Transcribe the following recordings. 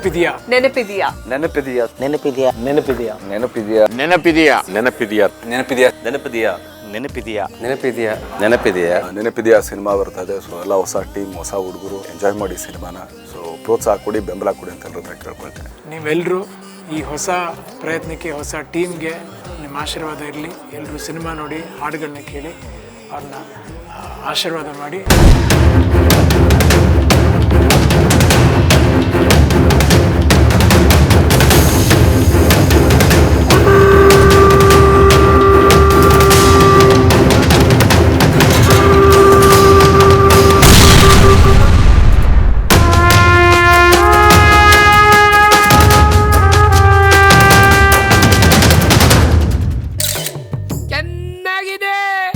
ನೆನಪಿದೆಯಾ ನೆನಪಿದೆಯಾ ನೆನಪಿದೆಯಾ ನೆನಪಿದೆಯಾ ನೆನಪಿದೆಯಾ ನೆನಪಿದೆಯಾ ನೆನಪಿದೆಯಾ ನೆನಪಿದೆಯಾ ನೆನಪಿದೆಯಾ ನೆನಪಿದೆಯಾ ನೆನಪಿದೆಯಾ ನೆನಪಿದೆಯಾ ನೆನಪಿದೆಯಾ ನೆನಪಿದೆಯಾ ಸಿನಿಮಾ ಬರ್ತದೆ. ಸೊ ಎಲ್ಲ ಹೊಸ ಟೀಮ್, ಹೊಸ ಹುಡುಗರು, ಎಂಜಾಯ್ ಮಾಡಿ ಸಿನಿಮಾನ. ಸೊ ಪ್ರೋತ್ಸಾಹ ಕೊಡಿ, ಬೆಂಬಲ ಕೊಡಿ ಅಂತ ಎಲ್ಲರ ಕೇಳ್ಕೊಳ್ತೇನೆ. ನೀವೆಲ್ಲರೂ ಈ ಹೊಸ ಪ್ರಯತ್ನಕ್ಕೆ, ಹೊಸ ಟೀಮ್ಗೆ ನಿಮ್ಮ ಆಶೀರ್ವಾದ ಇರಲಿ. ಎಲ್ಲರೂ ಸಿನಿಮಾ ನೋಡಿ, ಹಾಡುಗಳನ್ನ ಕೇಳಿ, ಅವ್ರನ್ನ ಆಶೀರ್ವಾದ ಮಾಡಿ.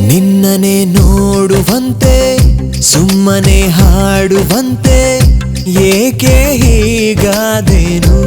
ನಿನ್ನನೆ ನೋಡುವಂತೆ, ಸುಮ್ಮನೆ ಹಾಡುವಂತೆ, ಏಕೆ ಹೀಗಾದೆನು?